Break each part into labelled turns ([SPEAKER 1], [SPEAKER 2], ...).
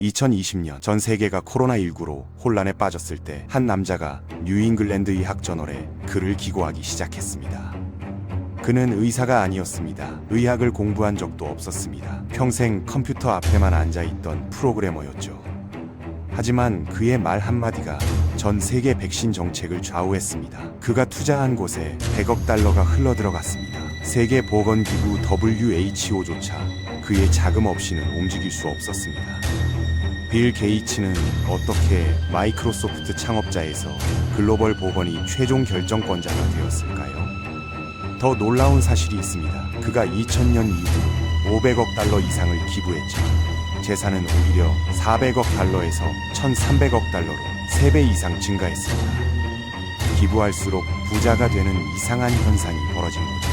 [SPEAKER 1] 2020년 전 세계가 코로나19로 혼란에 빠졌을 때 한 남자가 뉴잉글랜드 의학저널에 글을 기고하기 시작했습니다. 그는 의사가 아니었습니다. 의학을 공부한 적도 없었습니다. 평생 컴퓨터 앞에만 앉아있던 프로그래머였죠. 하지만 그의 말 한마디가 전 세계 백신 정책을 좌우했습니다. 그가 투자한 곳에 100억 달러가 흘러들어갔습니다. 세계보건기구 WHO조차 그의 자금 없이는 움직일 수 없었습니다. 빌 게이츠는 어떻게 마이크로소프트 창업자에서 글로벌 보건의 최종 결정권자가 되었을까요? 더 놀라운 사실이 있습니다. 그가 2000년 이후 500억 달러 이상을 기부했죠. 재산은 오히려 400억 달러에서 1300억 달러로 3배 이상 증가했습니다. 기부할수록 부자가 되는 이상한 현상이 벌어진 거죠.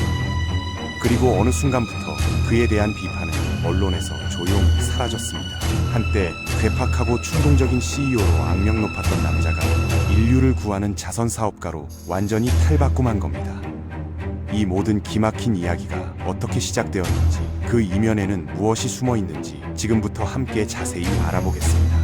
[SPEAKER 1] 그리고 어느 순간부터 그에 대한 비판은 언론에서 조용히 사라졌습니다. 한때 괴팍하고 충동적인 CEO로 악명 높았던 남자가 인류를 구하는 자선 사업가로 완전히 탈바꿈한 겁니다. 이 모든 기막힌 이야기가 어떻게 시작되었는지, 그 이면에는 무엇이 숨어 있는지 지금부터 함께 자세히 알아보겠습니다.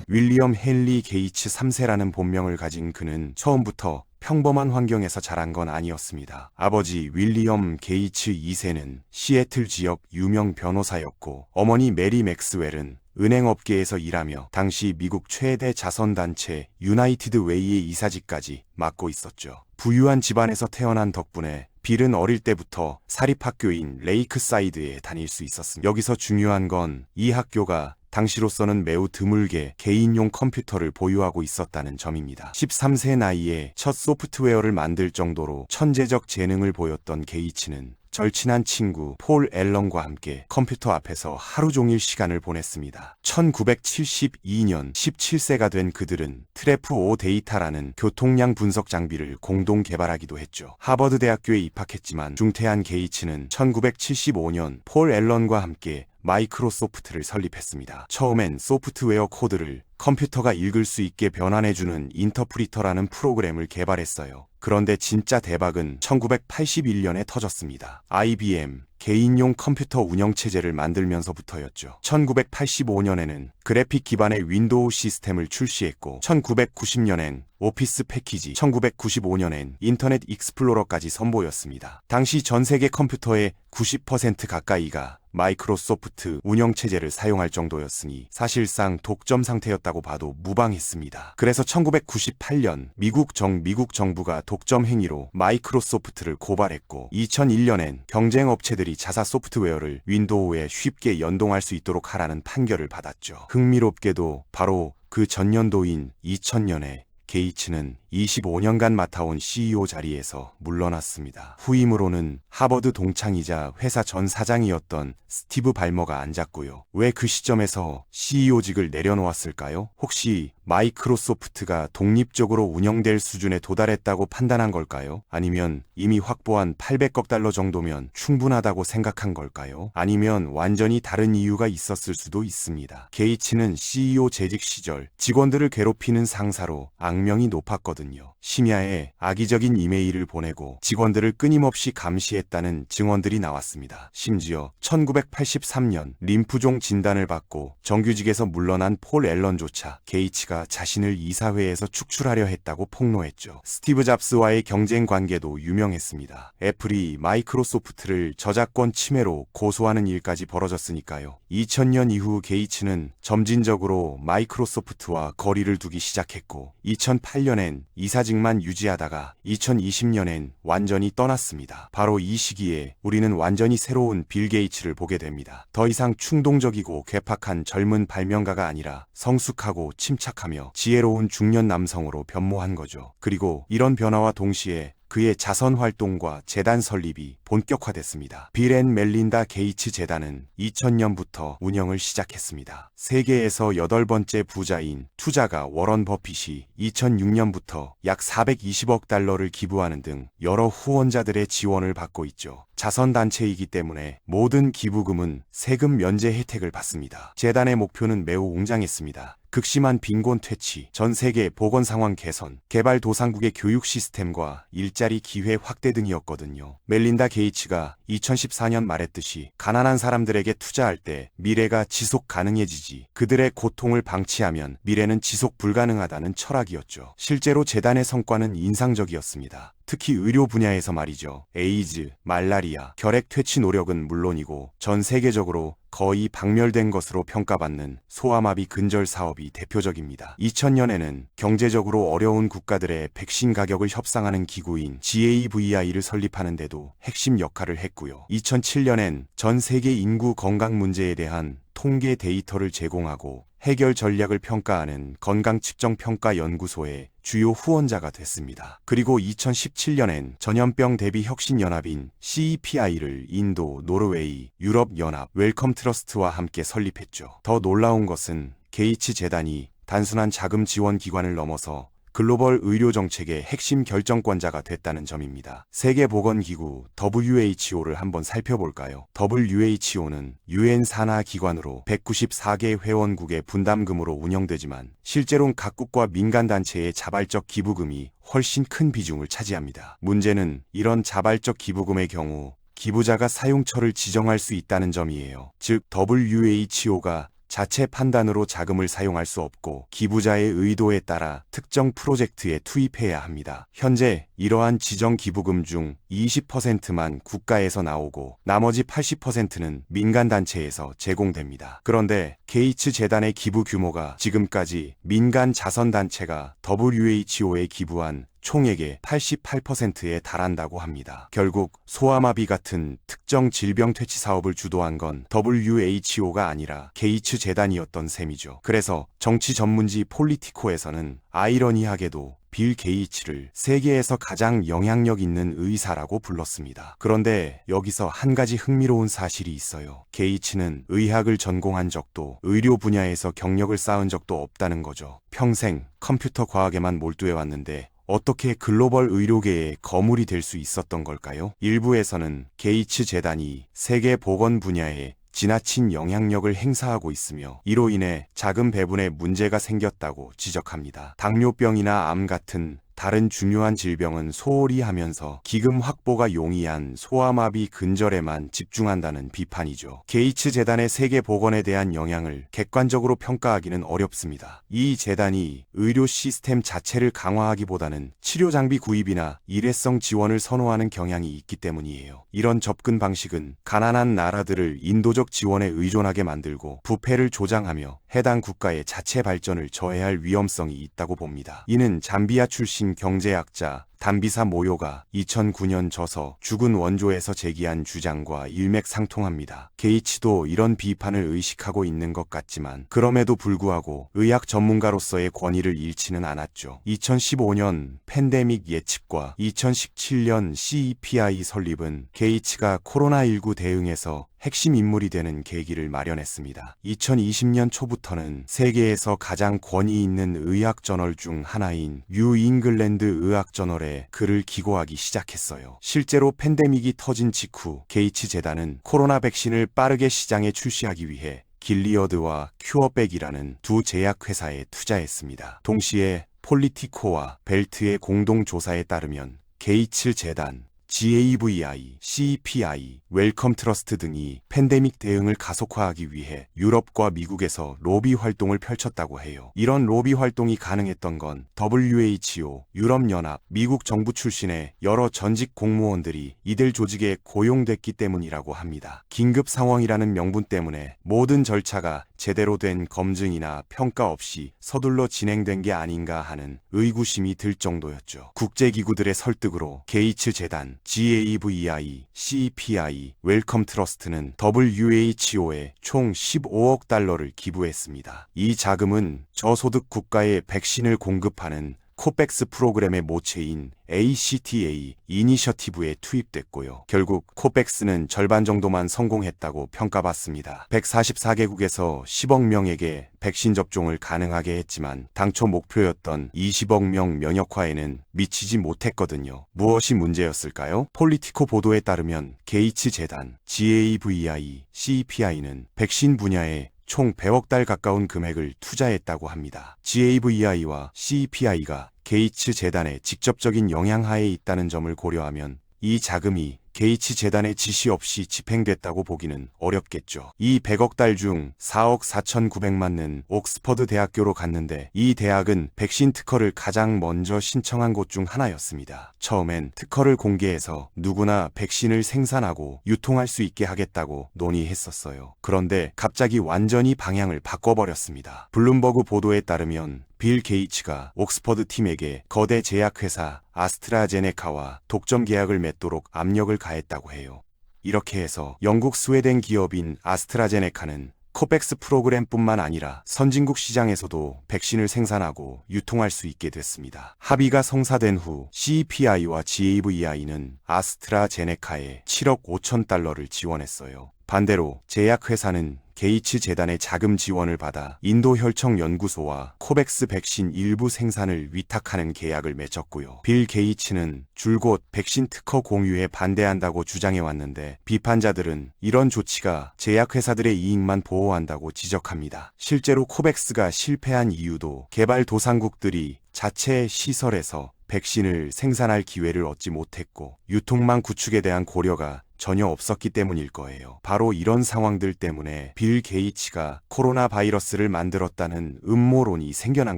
[SPEAKER 1] 윌리엄 헨리 게이츠 3세라는 본명을 가진 그는 처음부터 평범한 환경에서 자란 건 아니었습니다. 아버지 윌리엄 게이츠 2세는 시애틀 지역 유명 변호사였고, 어머니 메리 맥스웰은 은행업계에서 일하며 당시 미국 최대 자선단체 유나이티드 웨이의 이사직까지 맡고 있었죠. 부유한 집안에서 태어난 덕분에 빌은 어릴 때부터 사립학교인 레이크사이드에 다닐 수 있었습니다. 여기서 중요한 건 이 학교가 당시로서는 매우 드물게 개인용 컴퓨터를 보유하고 있었다는 점입니다. 13세 나이에 첫 소프트웨어를 만들 정도로 천재적 재능을 보였던 게이츠는 절친한 친구 폴 앨런과 함께 컴퓨터 앞에서 하루 종일 시간을 보냈습니다. 1972년 17세가 된 그들은 트래프-O 데이터라는 교통량 분석 장비를 공동 개발하기도 했죠. 하버드 대학교에 입학했지만 중퇴한 게이츠는 1975년 폴 앨런과 함께 마이크로소프트를 설립했습니다. 처음엔 소프트웨어 코드를 컴퓨터가 읽을 수 있게 변환해주는 인터프리터라는 프로그램을 개발했어요. 그런데 진짜 대박은 1981년에 터졌습니다. IBM 개인용 컴퓨터 운영체제를 만들면서부터였죠. 1985년에는 그래픽 기반의 윈도우 시스템을 출시했고, 1990년엔 오피스 패키지, 1995년엔 인터넷 익스플로러까지 선보였습니다. 당시 전 세계 컴퓨터의 90% 가까이가 마이크로소프트 운영체제를 사용할 정도였으니 사실상 독점 상태였다고 봐도 무방했습니다. 그래서 1998년 미국 정부가 독점 행위로 마이크로소프트를 고발했고, 2001년엔 경쟁업체들이 자사 소프트웨어를 윈도우에 쉽게 연동할 수 있도록 하라는 판결을 받았죠. 흥미롭게도 바로 그 전년도인 2000년에 게이츠는 25년간 맡아온 CEO 자리에서 물러났습니다. 후임으로는 하버드 동창이자 회사 전 사장이었던 스티브 발머가 앉았고요. 왜 그 시점에서 CEO직을 내려놓았을까요? 혹시 마이크로소프트가 독립적으로 운영될 수준에 도달했다고 판단한 걸까요? 아니면 이미 확보한 800억 달러 정도면 충분하다고 생각한 걸까요? 아니면 완전히 다른 이유가 있었을 수도 있습니다. 게이츠는 CEO 재직 시절 직원들을 괴롭히는 상사로 악명이 높았거든요. 심야에 악의적인 이메일을 보내고 직원들을 끊임없이 감시했다는 증언들이 나왔습니다. 심지어 1983년 림프종 진단을 받고 정규직에서 물러난 폴 앨런조차 게이츠가 자신을 이사회에서 축출하려 했다고 폭로했죠. 스티브 잡스와의 경쟁 관계도 유명했습니다. 애플이 마이크로소프트를 저작권 침해로 고소하는 일까지 벌어졌으니까요. 2000년 이후 게이츠는 점진적으로 마이크로소프트와 거리를 두기 시작했고, 2008년엔 이사직만 유지하다가 2020년엔 완전히 떠났습니다. 바로 이 시기에 우리는 완전히 새로운 빌 게이츠를 보게 됩니다. 더 이상 충동적이고 괴팍한 젊은 발명가가 아니라 성숙하고 침착하며 지혜로운 중년 남성으로 변모한 거죠. 그리고 이런 변화와 동시에 그의 자선 활동과 재단 설립이 본격화됐습니다. 빌 앤 멜린다 게이츠 재단은 2000년부터 운영을 시작했습니다. 세계에서 8번째 부자인 투자가 워런 버핏이 2006년부터 약 420억 달러를 기부하는 등 여러 후원자들의 지원을 받고 있죠. 자선단체이기 때문에 모든 기부금은 세금 면제 혜택을 받습니다. 재단의 목표는 매우 웅장했습니다. 극심한 빈곤 퇴치, 전 세계 보건 상황 개선, 개발도상국의 교육 시스템과 일자리 기회 확대 등이었거든요. 멜린다 게이츠가 2014년 말했듯이 가난한 사람들에게 투자할 때 미래가 지속 가능해지지, 그들의 고통을 방치하면 미래는 지속 불가능하다는 철학이었죠. 실제로 재단의 성과는 인상적이었습니다. 특히 의료 분야에서 말이죠. 에이즈, 말라리아, 결핵 퇴치 노력은 물론이고 전 세계적으로 거의 박멸된 것으로 평가받는 소아마비 근절 사업이 대표적입니다. 2000년에는 경제적으로 어려운 국가들의 백신 가격을 협상하는 기구인 GAVI를 설립하는 데도 핵심 역할을 했고요. 2007년엔 전 세계 인구 건강 문제에 대한 통계 데이터를 제공하고 해결 전략을 평가하는 건강측정평가연구소의 주요 후원자가 됐습니다. 그리고 2017년엔 전염병 대비 혁신연합인 CEPI를 인도, 노르웨이, 유럽연합, 웰컴 트러스트와 함께 설립했죠. 더 놀라운 것은 게이츠 재단이 단순한 자금 지원 기관을 넘어서 글로벌 의료 정책의 핵심 결정권자가 됐다는 점입니다. 세계보건기구 WHO를 한번 살펴볼까요? WHO는 UN 산하 기관으로 194개 회원국의 분담금으로 운영되지만 실제로는 각국과 민간단체의 자발적 기부금이 훨씬 큰 비중을 차지합니다. 문제는 이런 자발적 기부금의 경우 기부자가 사용처를 지정할 수 있다는 점이에요. 즉 WHO가 자체 판단으로 자금을 사용할 수 없고 기부자의 의도에 따라 특정 프로젝트에 투입해야 합니다. 현재 이러한 지정 기부금 중 20%만 국가에서 나오고 나머지 80%는 민간단체에서 제공됩니다. 그런데 게이츠 재단의 기부 규모가 지금까지 민간 자선단체가 WHO에 기부한 총액의 88%에 달한다고 합니다. 결국 소아마비 같은 특정 질병 퇴치 사업을 주도한 건 WHO가 아니라 게이츠 재단이었던 셈이죠. 그래서 정치 전문지 폴리티코에서는 아이러니하게도 빌 게이츠를 세계에서 가장 영향력 있는 의사라고 불렀습니다. 그런데 여기서 한 가지 흥미로운 사실이 있어요. 게이츠는 의학을 전공한 적도 의료 분야에서 경력을 쌓은 적도 없다는 거죠. 평생 컴퓨터 과학에만 몰두해왔는데 어떻게 글로벌 의료계의 거물이 될 수 있었던 걸까요? 일부에서는 게이츠 재단이 세계 보건 분야에 지나친 영향력을 행사하고 있으며 이로 인해 자금 배분에 문제가 생겼다고 지적합니다. 당뇨병이나 암 같은 다른 중요한 질병은 소홀히 하면서 기금 확보가 용이한 소아마비 근절에만 집중한다는 비판이죠. 게이츠 재단의 세계 보건에 대한 영향을 객관적으로 평가하기는 어렵습니다. 이 재단이 의료 시스템 자체를 강화하기보다는 치료 장비 구입이나 일회성 지원을 선호하는 경향이 있기 때문이에요. 이런 접근 방식은 가난한 나라들을 인도적 지원에 의존하게 만들고 부패를 조장하며 해당 국가의 자체 발전을 저해할 위험성이 있다고 봅니다. 이는 잠비아 출신 경제학자 담비사 모요가 2009년 저서 죽은 원조에서 제기한 주장과 일맥상통합니다. 게이츠도 이런 비판을 의식하고 있는 것 같지만 그럼에도 불구하고 의학 전문가로서의 권위를 잃지는 않았죠. 2015년 팬데믹 예측과 2017년 CEPI 설립은 게이츠가 코로나19 대응에서 핵심 인물이 되는 계기를 마련했습니다. 2020년 초부터는 세계에서 가장 권위 있는 의학 저널 중 하나인 뉴 잉글랜드 의학 저널에 글을 기고하기 시작했어요. 실제로 팬데믹이 터진 직후 게이츠 재단은 코로나 백신을 빠르게 시장에 출시하기 위해 길리어드와 큐어백이라는 두 제약회사에 투자했습니다. 동시에 폴리티코와 벨트의 공동조사에 따르면 게이츠 재단, GAVI, CEPI, 웰컴 트러스트 등이 팬데믹 대응을 가속화하기 위해 유럽과 미국에서 로비 활동을 펼쳤다고 해요. 이런 로비 활동이 가능했던 건 WHO, 유럽연합, 미국 정부 출신의 여러 전직 공무원들이 이들 조직에 고용됐기 때문이라고 합니다. 긴급 상황이라는 명분 때문에 모든 절차가 제대로 된 검증이나 평가 없이 서둘러 진행된 게 아닌가 하는 의구심이 들 정도였죠. 국제기구들의 설득으로 게이츠 재단, GAVI, CEPI, 웰컴 트러스트는 WHO에 총 15억 달러를 기부했습니다. 이 자금은 저소득 국가에 백신을 공급하는 코백스 프로그램의 모체인 ACTA 이니셔티브에 투입됐고요. 결국 코백스는 절반 정도만 성공했다고 평가받습니다. 144개국에서 10억 명에게 백신 접종을 가능하게 했지만 당초 목표였던 20억 명 면역화에는 미치지 못했거든요. 무엇이 문제였을까요? 폴리티코 보도에 따르면 게이츠 재단, GAVI, CEPI는 백신 분야에 총 100억 달 가까운 금액을 투자했다고 합니다. GAVI와 CEPI가 게이츠 재단의 직접적인 영향하에 있다는 점을 고려하면 이 자금이 게이츠 재단의 지시 없이 집행됐다고 보기는 어렵겠죠. 이 100억 달 중 4억 4,900만은 옥스퍼드 대학교로 갔는데 이 대학은 백신 특허를 가장 먼저 신청한 곳 중 하나였습니다. 처음엔 특허를 공개해서 누구나 백신을 생산하고 유통할 수 있게 하겠다고 논의했었어요. 그런데 갑자기 완전히 방향을 바꿔버렸습니다. 블룸버그 보도에 따르면 빌 게이츠가 옥스퍼드 팀에게 거대 제약회사 아스트라제네카와 독점 계약을 맺도록 압력을 가했다고 해요. 이렇게 해서 영국 스웨덴 기업인 아스트라제네카는 코백스 프로그램뿐만 아니라 선진국 시장에서도 백신을 생산하고 유통할 수 있게 됐습니다. 합의가 성사된 후 CEPI와 GAVI는 아스트라제네카에 7억 5천 달러를 지원했어요. 반대로 제약회사는 게이츠 재단의 자금 지원을 받아 인도 혈청 연구소와 코백스 백신 일부 생산을 위탁하는 계약을 맺었고요. 빌 게이츠는 줄곧 백신 특허 공유에 반대한다고 주장해왔는데 비판자들은 이런 조치가 제약회사들의 이익만 보호한다고 지적합니다. 실제로 코백스가 실패한 이유도 개발도상국들이 자체 시설에서 백신을 생산할 기회를 얻지 못했고 유통망 구축에 대한 고려가 전혀 없었기 때문일 거예요. 바로 이런 상황들 때문에 빌 게이츠가 코로나 바이러스를 만들었다는 음모론이 생겨난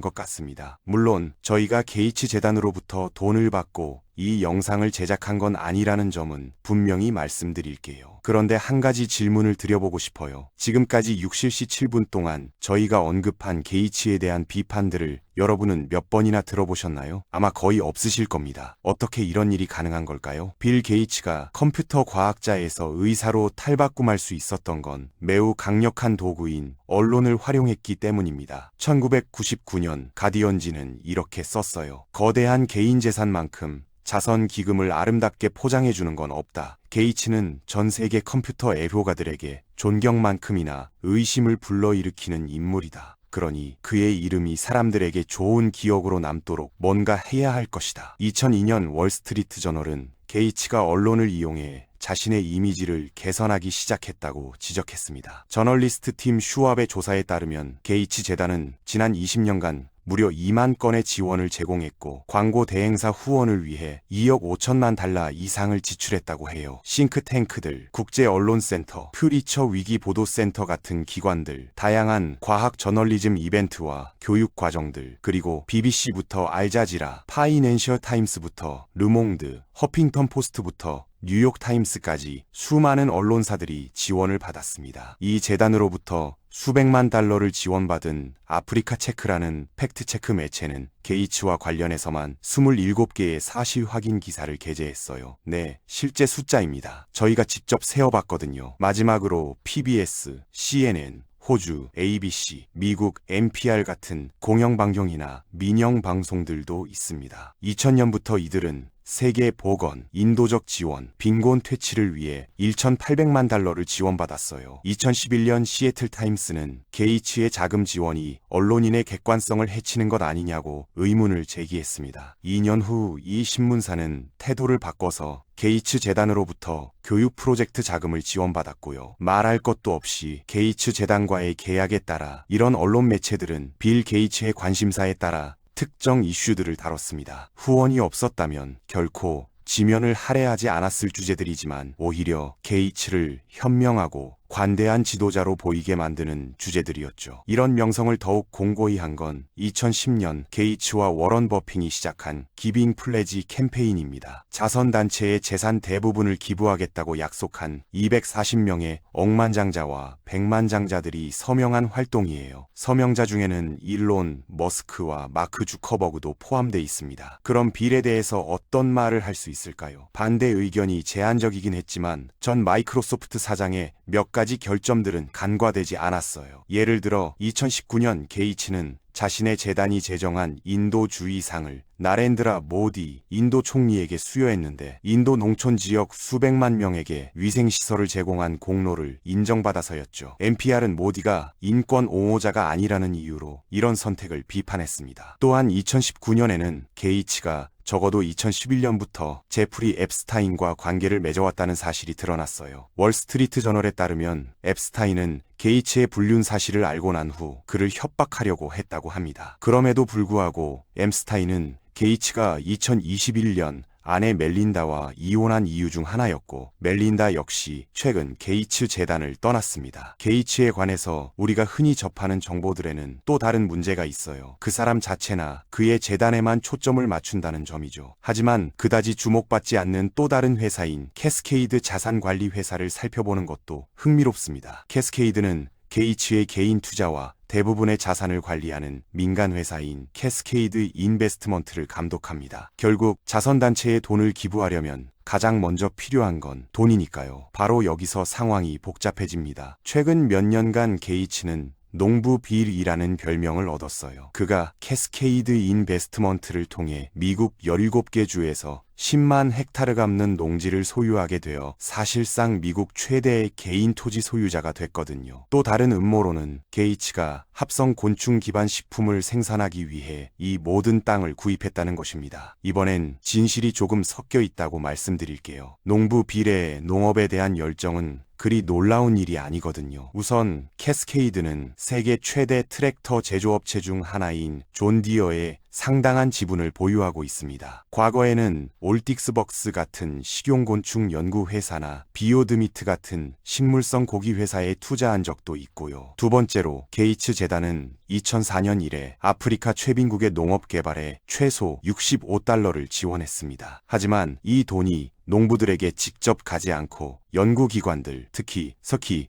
[SPEAKER 1] 것 같습니다. 물론 저희가 게이츠 재단으로부터 돈을 받고 이 영상을 제작한 건 아니라는 점은 분명히 말씀드릴게요. 그런데 한 가지 질문을 드려보고 싶어요. 지금까지 6실시 7분 동안 저희가 언급한 게이츠에 대한 비판들을 여러분은 몇 번이나 들어보셨나요? 아마 거의 없으실 겁니다. 어떻게 이런 일이 가능한 걸까요? 빌 게이츠가 컴퓨터 과학자에서 의사로 탈바꿈할 수 있었던 건 매우 강력한 도구인 언론을 활용했기 때문입니다. 1999년 가디언지는 이렇게 썼어요. 거대한 개인 재산만큼 자선 기금을 아름답게 포장해주는 건 없다. 게이츠는 전 세계 컴퓨터 애호가들에게 존경만큼이나 의심을 불러일으키는 인물이다. 그러니 그의 이름이 사람들에게 좋은 기억으로 남도록 뭔가 해야 할 것이다. 2002년 월스트리트 저널은 게이츠가 언론을 이용해 자신의 이미지를 개선하기 시작했다고 지적했습니다. 저널리스트 팀 슈왑의 조사에 따르면 게이츠 재단은 지난 20년간 무려 2만 건의 지원을 제공했고 광고 대행사 후원을 위해 2억 5천만 달러 이상을 지출했다고 해요. 싱크탱크들, 국제언론센터, 퓨리처 위기보도센터 같은 기관들, 다양한 과학 저널리즘 이벤트와 교육 과정들, 그리고 BBC부터 알자지라, 파이낸셜 타임스부터 르몽드, 허핑턴 포스트부터 뉴욕타임스까지 수많은 언론사들이 지원을 받았습니다. 이 재단으로부터 수백만 달러를 지원받은 아프리카 체크라는 팩트체크 매체는 게이츠와 관련해서만 27개의 사실 확인 기사를 게재했어요. 네, 실제 숫자입니다. 저희가 직접 세어봤거든요. 마지막으로 PBS, CNN, 호주, ABC, 미국 NPR 같은 공영방송이나 민영방송들도 있습니다. 2000년부터 이들은 세계 보건, 인도적 지원, 빈곤 퇴치를 위해 1,800만 달러를 지원받았어요. 2011년 시애틀 타임스는 게이츠의 자금 지원이 언론인의 객관성을 해치는 것 아니냐고 의문을 제기했습니다. 2년 후 이 신문사는 태도를 바꿔서 게이츠 재단으로부터 교육 프로젝트 자금을 지원받았고요. 말할 것도 없이 게이츠 재단과의 계약에 따라 이런 언론 매체들은 빌 게이츠의 관심사에 따라 특정 이슈들을 다뤘습니다. 후원이 없었다면 결코 지면을 할애하지 않았을 주제들이지만 오히려 게이츠를 현명하고 관대한 지도자로 보이게 만드는 주제들이었죠. 이런 명성을 더욱 공고히 한 건 2010년 게이츠와 워런 버핏이 시작한 기빙 플래지 캠페인입니다. 자선단체의 재산 대부분을 기부하겠다고 약속한 240명의 억만장자와 백만장자들이 서명한 활동이에요. 서명자 중에는 일론 머스크와 마크 주커버그도 포함돼 있습니다. 그럼 빌에 대해서 어떤 말을 할 수 있을까요? 반대 의견이 제한적이긴 했지만 전 마이크로소프트 사장의 몇 가지 결점들은 간과되지 않았어요. 예를 들어 2019년 게이츠는 자신의 재단이 제정한 인도주의상을 나렌드라 모디 인도 총리에게 수여했는데 인도 농촌 지역 수백만 명에게 위생시설을 제공한 공로를 인정받아서였죠. NPR은 모디가 인권 옹호자가 아니라는 이유로 이런 선택을 비판했습니다. 또한 2019년에는 게이츠가 적어도 2011년부터 제프리 앱스타인과 관계를 맺어왔다는 사실이 드러났어요. 월스트리트 저널에 따르면 앱스타인은 게이츠의 불륜 사실을 알고 난 후 그를 협박하려고 했다고 합니다. 그럼에도 불구하고 앱스타인은 게이츠가 2021년 아내 멜린다와 이혼한 이유 중 하나였고 멜린다 역시 최근 게이츠 재단을 떠났습니다. 게이츠에 관해서 우리가 흔히 접하는 정보들에는 또 다른 문제가 있어요. 그 사람 자체나 그의 재단에만 초점을 맞춘다는 점이죠. 하지만 그다지 주목받지 않는 또 다른 회사인 캐스케이드 자산관리 회사를 살펴보는 것도 흥미롭습니다. 캐스케이드는 게이츠의 개인 투자와 대부분의 자산을 관리하는 민간 회사인 캐스케이드 인베스트먼트를 감독합니다. 결국 자선단체에 돈을 기부하려면 가장 먼저 필요한 건 돈이니까요. 바로 여기서 상황이 복잡해집니다. 최근 몇 년간 게이츠는 농부 빌이라는 별명을 얻었어요. 그가 캐스케이드 인베스트먼트를 통해 미국 17개 주에서 10만 헥타르 감는 농지를 소유하게 되어 사실상 미국 최대의 개인 토지 소유자가 됐거든요. 또 다른 음모론은 게이츠가 합성 곤충 기반 식품을 생산하기 위해 이 모든 땅을 구입했다는 것입니다. 이번엔 진실이 조금 섞여 있다고 말씀드릴게요. 농부 빌의 농업에 대한 열정은 그리 놀라운 일이 아니거든요. 우선 캐스케이드는 세계 최대 트랙터 제조업체 중 하나인 존 디어의 상당한 지분을 보유하고 있습니다. 과거에는 올딕스벅스 같은 식용곤충 연구회사나 비오드미트 같은 식물성 고기 회사에 투자한 적도 있고요. 두 번째로 게이츠 재단은 2004년 이래 아프리카 최빈국의 농업 개발에 최소 65달러를 지원했습니다. 하지만 이 돈이 농부들에게 직접 가지 않고 연구기관들, 특히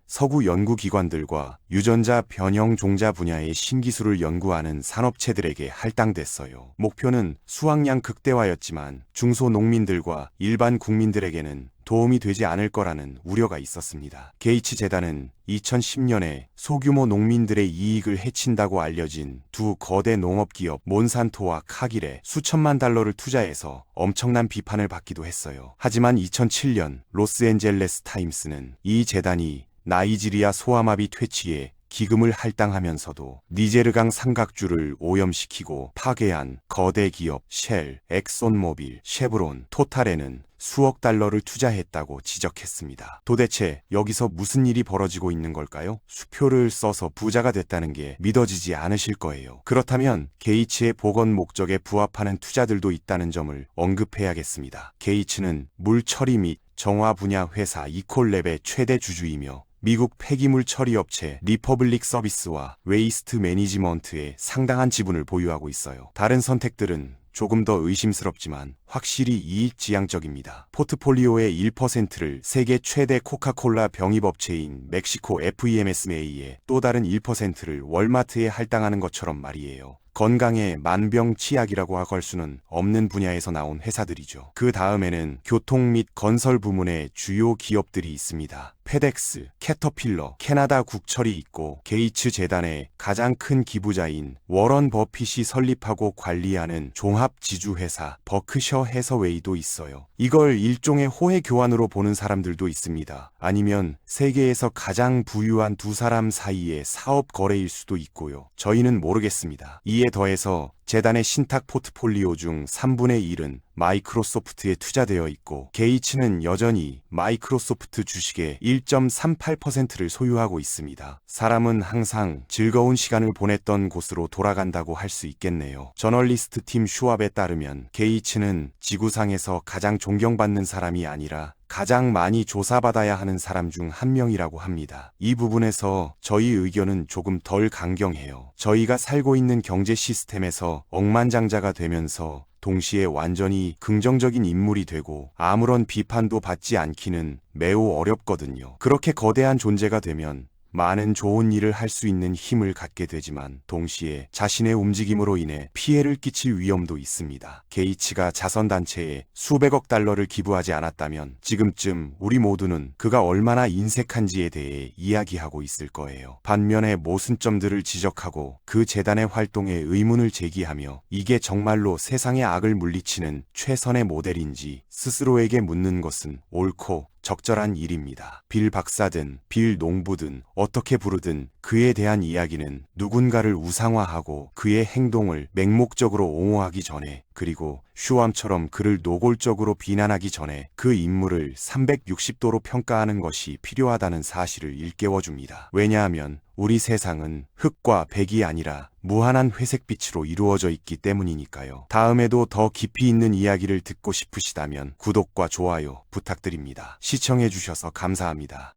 [SPEAKER 1] 서구 연구기관들과 유전자 변형 종자 분야의 신기술을 연구하는 산업체들에게 할당됐어요. 목표는 수확량 극대화였지만 중소농민들과 일반 국민들에게는 도움이 되지 않을 거라는 우려가 있었습니다. 게이츠 재단은 2010년에 소규모 농민들의 이익을 해친다고 알려진 두 거대 농업기업 몬산토와 카길에 수천만 달러를 투자해서 엄청난 비판을 받기도 했어요. 하지만 2007년 로스앤젤레스 타임스는 이 재단이 나이지리아 소아마비 퇴치에 기금을 할당하면서도 니제르강 삼각주를 오염시키고 파괴한 거대 기업 쉘, 엑손모빌, 쉐브론, 토탈에는 수억 달러를 투자했다고 지적했습니다. 도대체 여기서 무슨 일이 벌어지고 있는 걸까요? 수표를 써서 부자가 됐다는 게 믿어지지 않으실 거예요. 그렇다면 게이츠의 복원 목적에 부합하는 투자들도 있다는 점을 언급해야겠습니다. 게이츠는 물 처리 및 정화 분야 회사 이콜랩의 최대 주주이며 미국 폐기물 처리 업체 리퍼블릭 서비스와 웨이스트 매니지먼트에 상당한 지분을 보유하고 있어요. 다른 선택들은 조금 더 의심스럽지만 확실히 이익지향적입니다. 포트폴리오의 1%를 세계 최대 코카콜라 병입업체인 멕시코 FEMSMA에 또 다른 1%를 월마트에 할당하는 것처럼 말이에요. 건강의 만병치약이라고 할 수는 없는 분야에서 나온 회사들이죠. 그 다음에는 교통 및 건설 부문의 주요 기업들이 있습니다. 페덱스, 캐터필러, 캐나다 국철이 있고 게이츠 재단의 가장 큰 기부자인 워런 버핏이 설립하고 관리하는 종합지주회사 버크셔 해서웨이도 있어요. 이걸 일종의 호혜 교환으로 보는 사람들도 있습니다. 아니면 세계에서 가장 부유한 두 사람 사이의 사업 거래일 수도 있고요. 저희는 모르겠습니다. 이에 더해서 재단의 신탁 포트폴리오 중 3분의 1은 마이크로소프트에 투자되어 있고 게이츠는 여전히 마이크로소프트 주식의 1.38%를 소유하고 있습니다. 사람은 항상 즐거운 시간을 보냈던 곳으로 돌아간다고 할 수 있겠네요. 저널리스트 팀 슈왑에 따르면 게이츠는 지구상에서 가장 존경받는 사람이 아니라 가장 많이 조사받아야 하는 사람 중 한 명이라고 합니다. 이 부분에서 저희 의견은 조금 덜 강경해요. 저희가 살고 있는 경제 시스템에서 억만장자가 되면서 동시에 완전히 긍정적인 인물이 되고 아무런 비판도 받지 않기는 매우 어렵거든요. 그렇게 거대한 존재가 되면 많은 좋은 일을 할 수 있는 힘을 갖게 되지만 동시에 자신의 움직임으로 인해 피해를 끼칠 위험도 있습니다. 게이츠가 자선단체에 수백억 달러를 기부하지 않았다면 지금쯤 우리 모두는 그가 얼마나 인색한지에 대해 이야기하고 있을 거예요. 반면에 모순점들을 지적하고 그 재단의 활동에 의문을 제기하며 이게 정말로 세상의 악을 물리치는 최선의 모델인지 스스로에게 묻는 것은 옳고 적절한 일입니다. 빌 박사든 빌 농부든 어떻게 부르든 그에 대한 이야기는 누군가를 우상화하고 그의 행동을 맹목적으로 옹호하기 전에, 그리고 슈암처럼 그를 노골적으로 비난하기 전에 그 인물을 360도로 평가하는 것이 필요하다는 사실을 일깨워줍니다. 왜냐하면 우리 세상은 흑과 백이 아니라 무한한 회색빛으로 이루어져 있기 때문이니까요. 다음에도 더 깊이 있는 이야기를 듣고 싶으시다면 구독과 좋아요 부탁드립니다. 시청해주셔서 감사합니다.